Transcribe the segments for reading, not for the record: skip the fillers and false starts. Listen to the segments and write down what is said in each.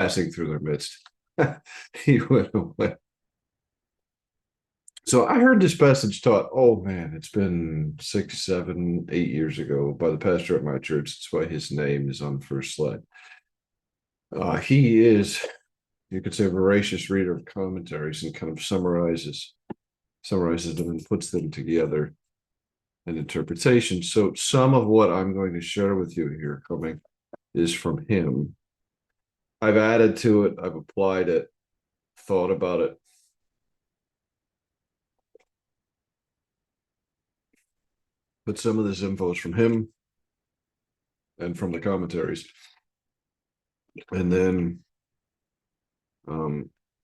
passing through their midst. He went away. So I heard this passage taught, oh man, it's been 6, 7, 8 years ago by the pastor at my church. That's why his name is on the first slide. He is, you could say, a voracious reader of commentaries and kind of summarizes them and puts them together in interpretation. So some of what I'm going to share with you here coming is from him. I've added to it, I've applied it, thought about it. But some of this info is from him and from the commentaries. And then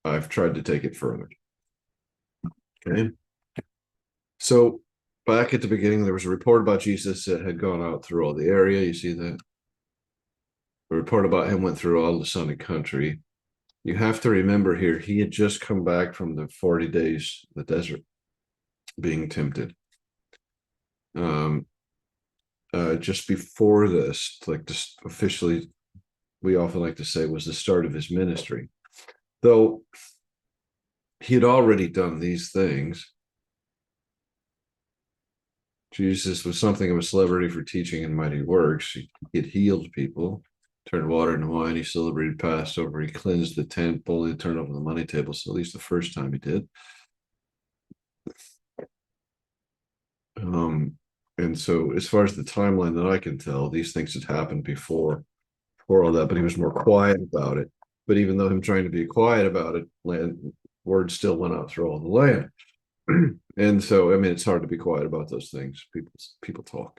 I've tried to take it further. Okay. So back at the beginning, there was a report about Jesus that had gone out through all the area. You see that? The report about him went through all the surrounding country. You have to remember here, he had just come back from the 40 days in the desert being tempted. Just before this, like just officially, we often like to say was the start of his ministry. Though he had already done these things, Jesus was something of a celebrity for teaching and mighty works. He had healed people, turned water into wine. He celebrated Passover. He cleansed the temple. He turned over the money table. So at least the first time he did. And so as far as the timeline that I can tell, these things had happened before all that, but he was more quiet about it. But even though him trying to be quiet about it, word still went out through all the land. And so, I mean, it's hard to be quiet about those things. People talk.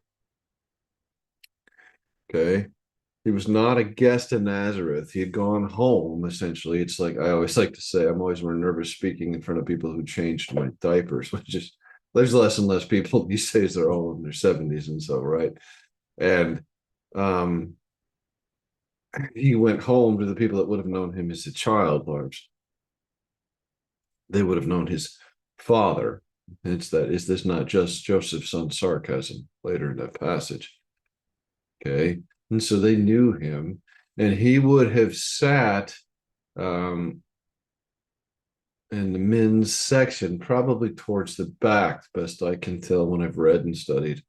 Okay. He was not a guest in Nazareth. He had gone home, essentially. It's like I always like to say, I'm always more nervous speaking in front of people who changed my diapers, which is there's less and less people these days that are all in their 70s and so, right? And he went home to the people that would have known him as a child, largely. They would have known his father. It's that, is this not just Joseph's son sarcasm later in that passage? Okay. And so they knew him, and he would have sat in the men's section, probably towards the back, best I can tell when I've read and studied,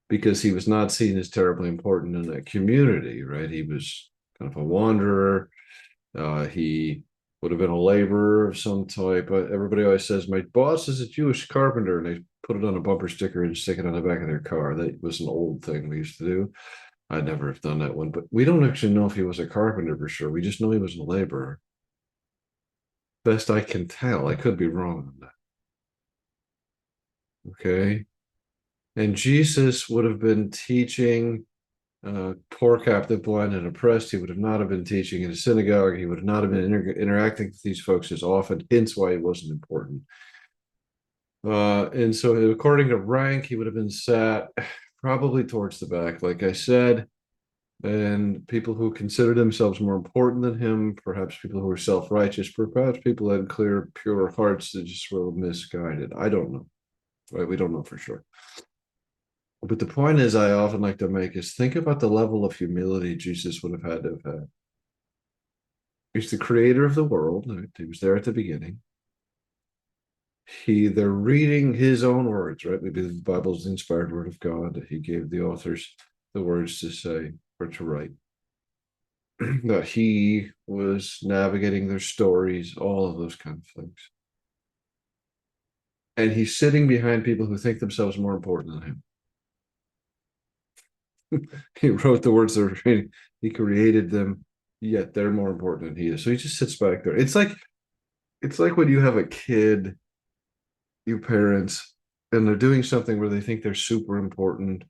because he was not seen as terribly important in that community, right? He was kind of a wanderer. He would have been a laborer of some type. Everybody always says, my boss is a Jewish carpenter, and they put it on a bumper sticker and stick it on the back of their car. That was an old thing we used to do. I never have done that one, but we don't actually know if he was a carpenter for sure. We just know he was a laborer. Best I can tell. I could be wrong on that. Okay. And Jesus would have been teaching poor, captive, blind, and oppressed. He would have not have been teaching in a synagogue. He would not have been interacting with these folks as often, hence why he wasn't important. And so according to rank, he would have been sat probably towards the back, like I said, and people who considered themselves more important than him, perhaps people who were self-righteous, perhaps people that had clear, pure hearts that just were misguided. I don't know. Right? We don't know for sure. But the point is, I often like to make is think about the level of humility Jesus would have had to have had. He's the creator of the world. Right? He was there at the beginning. They're reading his own words, right? We believe the Bible is the inspired word of God. He gave the authors the words to say or to write. That he was navigating their stories, all of those kind of things. And he's sitting behind people who think themselves more important than him. He wrote the words they're reading. He created them, yet they're more important than he is. So he just sits back there. It's like when you have a kid, your parents, and they're doing something where they think they're super important,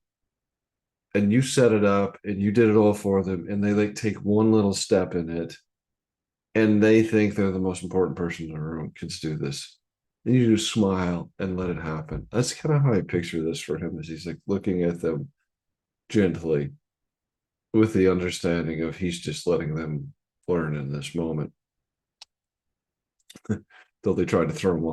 and you set it up and you did it all for them, and they like take one little step in it, and they think they're the most important person in the room. Kids do this. And you just smile and let it happen. That's kind of how I picture this for him, as he's like looking at them gently with the understanding of he's just letting them learn in this moment. Though they try to throw him off